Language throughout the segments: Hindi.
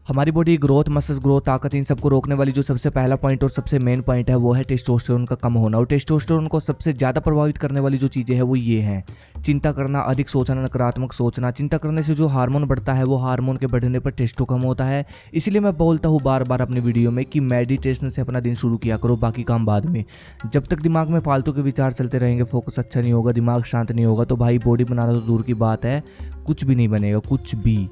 हमारी बॉडी ग्रोथ, मसल्स ग्रोथ, ताकत, इन सबको रोकने वाली जो सबसे पहला पॉइंट और सबसे मेन पॉइंट है वो है टेस्टोस्टेरोन का कम होना। और टेस्टोस्टेरोन को सबसे ज़्यादा प्रभावित करने वाली जो चीज़ें हैं वो ये हैं: चिंता करना, अधिक सोचना, नकारात्मक सोचना। चिंता करने से जो हार्मोन बढ़ता है वो हार्मोन के बढ़ने पर टेस्टो कम होता है। इसलिए मैं बोलता हूँ बार बार अपनी वीडियो में कि मेडिटेशन से अपना दिन शुरू किया करो, बाकी काम बाद में। जब तक दिमाग में फालतू के विचार चलते रहेंगे, फोकस अच्छा नहीं होगा, दिमाग शांत नहीं होगा, तो भाई बॉडी बनाना तो दूर की बात है, कुछ भी नहीं बनेगा, कुछ भी।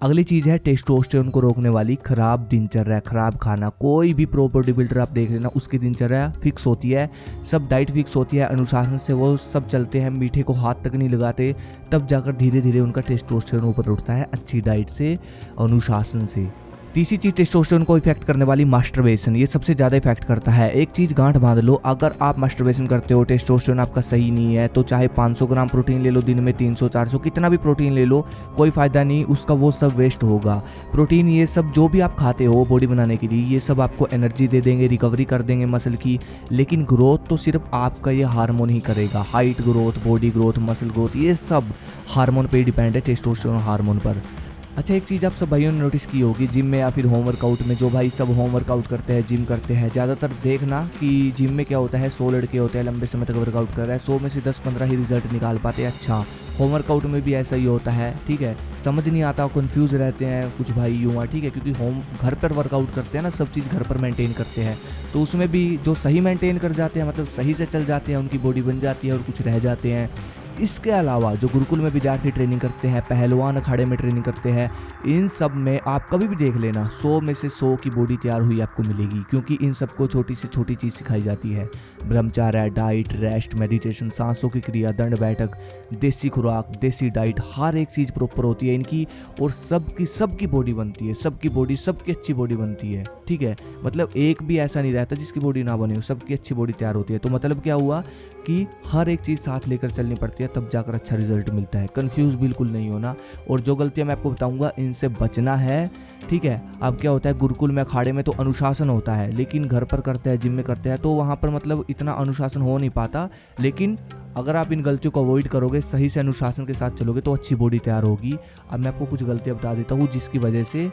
अगली चीज़ है टेस्टोस्टेरोन को रोकने वाली खराब दिनचर्या, खराब खाना। कोई भी प्रो बॉडी बिल्डर आप देख लेना, उसकी दिनचर्या फिक्स होती है, सब डाइट फिक्स होती है, अनुशासन से वो सब चलते हैं, मीठे को हाथ तक नहीं लगाते, तब जाकर धीरे धीरे उनका टेस्टोस्टेरोन ऊपर उठता है, अच्छी डाइट से, अनुशासन से। तीसरी चीज़ टेस्टोस्टेरोन को इफेक्ट करने वाली मास्टरबेशन, ये सबसे ज़्यादा इफेक्ट करता है। एक चीज़ गांठ बांध लो, अगर आप मास्टरबेशन करते हो, टेस्टोस्टेरोन आपका सही नहीं है, तो चाहे 500 ग्राम प्रोटीन ले लो दिन में, 300 400 कितना भी प्रोटीन ले लो, कोई फ़ायदा नहीं, उसका वो सब वेस्ट होगा। प्रोटीन ये सब जो भी आप खाते हो बॉडी बनाने के लिए, ये सब आपको एनर्जी दे देंगे, रिकवरी कर देंगे मसल की, लेकिन ग्रोथ तो सिर्फ आपका ये हार्मोन ही करेगा। Height growth, body growth, muscle growth, ये सब हार्मोन पे डिपेंड है, टेस्टोस्टेरोन हार्मोन पर। अच्छा, एक चीज़ आप सब भाइयों ने नोटिस की होगी, जिम में या फिर होम वर्कआउट में, जो भाई सब होम वर्कआउट करते हैं, जिम करते हैं, ज़्यादातर देखना कि जिम में क्या होता है, 100 लड़के होते हैं लंबे समय तक वर्कआउट कर रहे हैं, 100 में से 10-15 ही रिजल्ट निकाल पाते हैं। अच्छा, होम वर्कआउट में भी ऐसा ही होता है, ठीक है। समझ नहीं आता, कंफ्यूज रहते हैं कुछ भाई युवा, ठीक है, क्योंकि होम घर पर वर्कआउट करते हैं ना, सब चीज़ घर पर मेंटेन करते हैं, तो उसमें भी जो सही मेंटेन कर जाते हैं, मतलब सही से चल जाते हैं, उनकी बॉडी बन जाती है, और कुछ रह जाते हैं। इसके अलावा जो गुरुकुल में विद्यार्थी ट्रेनिंग करते हैं, पहलवान अखाड़े में ट्रेनिंग करते हैं, इन सब में आप कभी भी देख लेना, 100 में से 100 की बॉडी तैयार हुई आपको मिलेगी, क्योंकि इन सबको छोटी से छोटी चीज़ सिखाई जाती है। ब्रह्मचर्य, डाइट, रेस्ट, मेडिटेशन, सांसों की क्रिया, दंड बैठक, देसी खुराक, देसी डाइट, हर एक चीज़ प्रॉपर होती है इनकी, और सबकी बॉडी बनती है, सबकी बॉडी, सबकी अच्छी बॉडी बनती है, ठीक है। मतलब एक भी ऐसा नहीं रहता जिसकी बॉडी ना बनी हो, सबकी अच्छी बॉडी तैयार होती है। तो मतलब क्या हुआ कि हर एक चीज़ साथ लेकर चलनी पड़ती है, तब जाकर अच्छा रिजल्ट मिलता है। कंफ्यूज बिल्कुल नहीं होना, और जो गलतियां मैं आपको बताऊंगा इनसे बचना है, ठीक है। अब क्या होता है, गुरुकुल में अखाड़े में तो अनुशासन होता है, लेकिन घर पर करते हैं, जिम में करते हैं, तो वहाँ पर मतलब इतना अनुशासन हो नहीं पाता। लेकिन अगर आप इन गलतियों को अवॉइड करोगे, सही से अनुशासन के साथ चलोगे, तो अच्छी बॉडी तैयार होगी। अब मैं आपको कुछ गलतियाँ बता देता हूँ जिसकी वजह से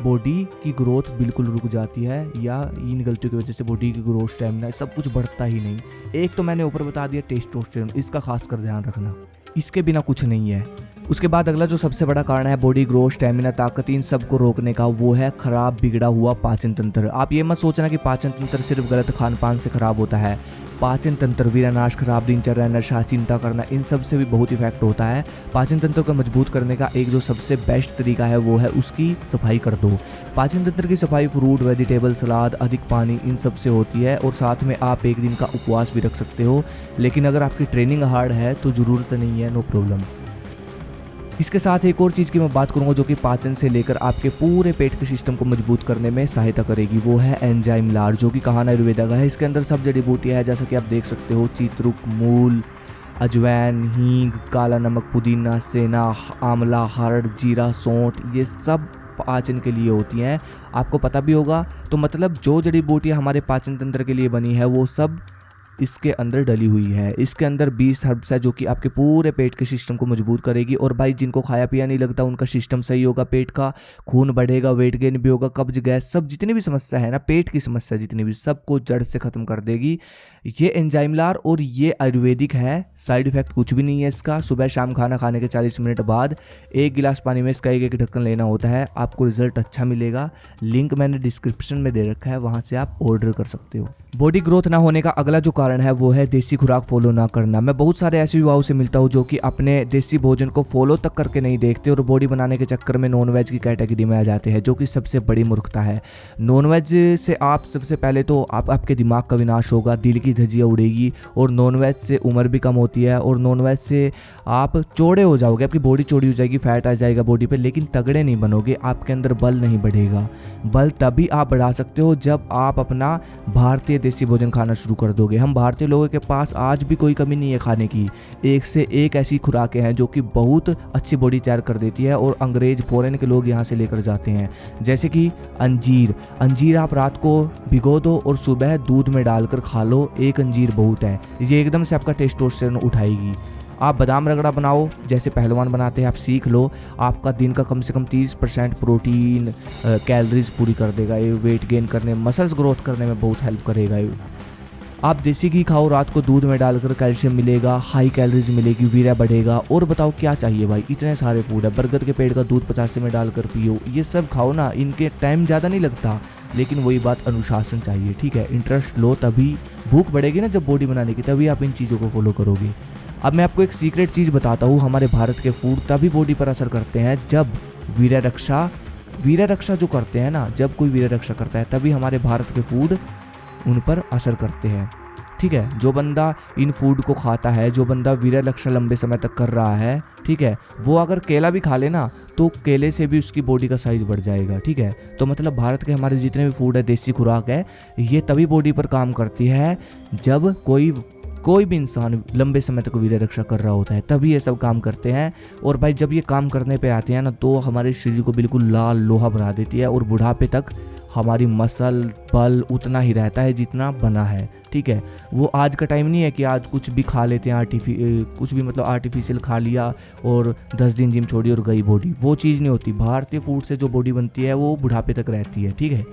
बॉडी की ग्रोथ बिल्कुल रुक जाती है, या इन गलतियों की वजह से बॉडी की ग्रोथ, स्टेमिना, सब कुछ बढ़ता ही नहीं। एक तो मैंने ऊपर बता दिया टेस्टोस्टेरोन, इसका खासकर ध्यान रखना, इसके बिना कुछ नहीं है। उसके बाद अगला जो सबसे बड़ा कारण है बॉडी ग्रोथ, स्टेमिना, ताकत, इन सब को रोकने का, वो है खराब बिगड़ा हुआ पाचन तंत्र। आप ये मत सोचना कि पाचन तंत्र सिर्फ गलत खान पान से खराब होता है। पाचन तंत्र, वीरनाश, खराब दिनचर्या, नशा, चिंता करना, इन सब से भी बहुत इफेक्ट होता है। पाचन तंत्र को मजबूत करने का एक जो सबसे बेस्ट तरीका है वो है उसकी सफाई कर दो। पाचन तंत्र की सफाई फ्रूट, वेजिटेबल, सलाद, अधिक पानी, इन सब से होती है, और साथ में आप एक दिन का उपवास भी रख सकते हो। लेकिन अगर आपकी ट्रेनिंग हार्ड है तो ज़रूरत नहीं है, नो प्रॉब्लम। इसके साथ एक और चीज़ की मैं बात करूंगा जो कि पाचन से लेकर आपके पूरे पेट के सिस्टम को मजबूत करने में सहायता करेगी, वो है एंजाइम लार, जो कि कहाना आयुर्वेदा का है। इसके अंदर सब जड़ी बूटियाँ है, जैसा कि आप देख सकते हो, चित्रुक, मूल, अजवैन, हींग, काला नमक, पुदीना, सेना, आंवला, हरड़, जीरा, सौंठ, ये सब पाचन के लिए होती हैं। आपको पता भी होगा। तो मतलब जो जड़ी बूटियाँ हमारे पाचन तंत्र के लिए बनी है वो सब इसके अंदर डली हुई है। इसके अंदर 20 हर्ब्स है जो कि आपके पूरे पेट के सिस्टम को मजबूत करेगी। और भाई जिनको खाया पिया नहीं लगता, उनका सिस्टम सही होगा, पेट का खून बढ़ेगा, वेट गेन भी होगा, कब्ज, गैस, सब जितनी भी समस्या है ना, पेट की समस्या जितनी भी, सबको जड़ से खत्म कर देगी ये एंजाइम लार। और ये आयुर्वेदिक है, साइड इफेक्ट कुछ भी नहीं है इसका। सुबह शाम खाना खाने के 40 मिनट बाद 1 गिलास पानी में इसका एक ढक्कन लेना होता है, आपको रिजल्ट अच्छा मिलेगा। लिंक मैंने डिस्क्रिप्शन में दे रखा है, वहां से आप ऑर्डर कर सकते हो। बॉडी ग्रोथ ना होने का अगला जो कारण है वो है देसी खुराक फॉलो ना करना। मैं बहुत सारे ऐसे युवाओं से मिलता हूँ जो कि अपने देसी भोजन को फॉलो तक करके नहीं देखते, और बॉडी बनाने के चक्कर में नॉनवेज की कैटेगरी में आ जाते हैं, जो कि सबसे बड़ी मूर्खता है। नॉनवेज से आप सबसे पहले तो आपके दिमाग का विनाश होगा, दिल की धज्जियाँ उड़ेगी, और नॉनवेज से उम्र भी कम होती है, और नॉनवेज से आप चौड़े हो जाओगे, आपकी बॉडी चौड़ी हो जाएगी, फैट आ जाएगा बॉडी पे, लेकिन तगड़े नहीं बनोगे, आपके अंदर बल नहीं बढ़ेगा। बल तभी आप बढ़ा सकते हो जब आप अपना भारतीय देसी भोजन खाना शुरू कर दोगे। हम भारतीय लोगों के पास आज भी कोई कमी नहीं है खाने की, एक से एक ऐसी खुराकें हैं जो कि बहुत अच्छी बॉडी तैयार कर देती है, और अंग्रेज फॉरेन के लोग यहाँ से लेकर जाते हैं। जैसे कि अंजीर आप रात को भिगो दो और सुबह दूध में डालकर खा लो, एक अंजीर बहुत है, ये एकदम से आपका टेस्टोस्टेरोन उठाएगी। आप बादाम रगड़ा बनाओ जैसे पहलवान बनाते हैं, आप सीख लो, आपका दिन का कम से कम 30% प्रोटीन कैलोरीज पूरी कर देगा ये। वेट गेन करने, मसल्स ग्रोथ करने में बहुत हेल्प करेगा ये। आप देसी घी खाओ, रात को दूध में डालकर, कैल्शियम मिलेगा, हाई कैलोरीज मिलेगी, वीर्य बढ़ेगा। और बताओ क्या चाहिए भाई, इतने सारे फूड है। बरगद के पेड़ का दूध 50 में डालकर पियो, ये सब खाओ ना, इनके टाइम ज़्यादा नहीं लगता, लेकिन वही बात, अनुशासन चाहिए, ठीक है। इंटरेस्ट लो, तभी भूख बढ़ेगी ना जब बॉडी बनाने की, तभी आप इन चीज़ों को फॉलो करोगे। अब मैं आपको एक सीक्रेट चीज़ बताता हूँ, हमारे भारत के फूड तभी बॉडी पर असर करते हैं जब वीर्य रक्षा जो करते हैं ना, जब कोई वीर्य रक्षा करता है तभी हमारे भारत के फूड उन पर असर करते हैं, ठीक है। जो बंदा इन फूड को खाता है, जो बंदा वीर्य रक्षा लंबे समय तक कर रहा है, ठीक है, वो अगर केला भी खा लेना तो केले से भी उसकी बॉडी का साइज बढ़ जाएगा, ठीक है। तो मतलब भारत के हमारे जितने भी फूड है, देसी खुराक है, ये तभी बॉडी पर काम करती है जब कोई भी इंसान लंबे समय तक वीर्य रक्षा कर रहा होता है, तभी ये सब काम करते हैं। और भाई जब ये काम करने पे आते हैं ना, तो हमारे शरीर को बिल्कुल लाल लोहा बना देती है, और बुढ़ापे तक हमारी मसल बल उतना ही रहता है जितना बना है, ठीक है। वो आज का टाइम नहीं है कि आज कुछ भी खा लेते हैं, कुछ भी मतलब आर्टिफिशियल खा लिया और 10 दिन जिम छोड़ी और गई बॉडी, वो चीज़ नहीं होती। भारतीय फूड से जो बॉडी बनती है वो बुढ़ापे तक रहती है, ठीक है।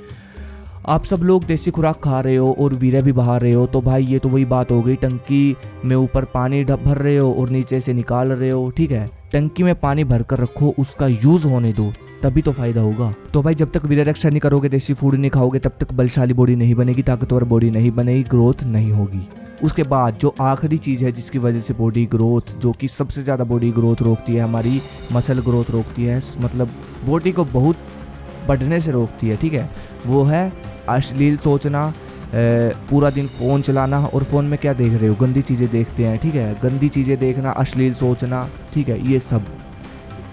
आप सब लोग देसी खुराक खा रहे हो और वीर्य भी बहा रहे हो, तो भाई ये तो वही बात हो गई, टंकी में ऊपर पानी भर रहे हो और नीचे से निकाल रहे हो, ठीक है। टंकी में पानी भर कर रखो, उसका यूज होने दो, तभी तो फायदा होगा। तो भाई जब तक वीर्य रक्षा नहीं करोगे, देसी फूड नहीं खाओगे, तब तक बलशाली बॉडी नहीं बनेगी, ताकतवर बॉडी नहीं बनेगी, ग्रोथ नहीं होगी। उसके बाद जो आखिरी चीज़ है जिसकी वजह से बॉडी ग्रोथ, जो कि सबसे ज़्यादा बॉडी ग्रोथ रोकती है, हमारी मसल ग्रोथ रोकती है, मतलब बॉडी को बहुत बढ़ने से रोकती है, ठीक है, वो है अश्लील सोचना, पूरा दिन फ़ोन चलाना। और फ़ोन में क्या देख रहे हो, गंदी चीज़ें देखते हैं, ठीक है, गंदी चीज़ें देखना, अश्लील सोचना, ठीक है, ये सब।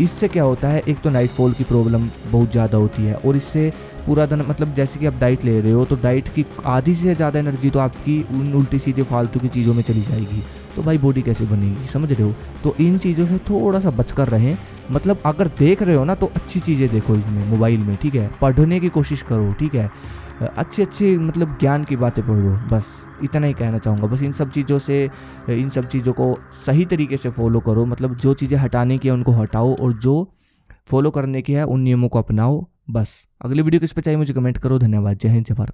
इससे क्या होता है, एक तो नाइट फॉल की प्रॉब्लम बहुत ज़्यादा होती है, और इससे पूरा दिन मतलब जैसे कि आप डाइट ले रहे हो, तो डाइट की आधी से ज़्यादा एनर्जी तो आपकी उन उल्टी सीधे फालतू की चीज़ों में चली जाएगी, तो भाई बॉडी कैसे बनेगी, समझ रहे हो। तो इन चीज़ों से थोड़ा सा बचकर रहें, मतलब अगर देख रहे हो ना तो अच्छी चीज़ें देखो इसमें, मोबाइल में, ठीक है, पढ़ने की कोशिश करो, ठीक है, अच्छी मतलब ज्ञान की बातें पढ़ो, बस इतना ही कहना चाहूँगा। बस इन सब चीज़ों को सही तरीके से फॉलो करो, मतलब जो चीज़ें हटाने की है उनको हटाओ, और जो फॉलो करने की है उन नियमों को अपनाओ, बस। अगली वीडियो किस पे चाहिए मुझे कमेंट करो। धन्यवाद। जय हिंद, जय भारत।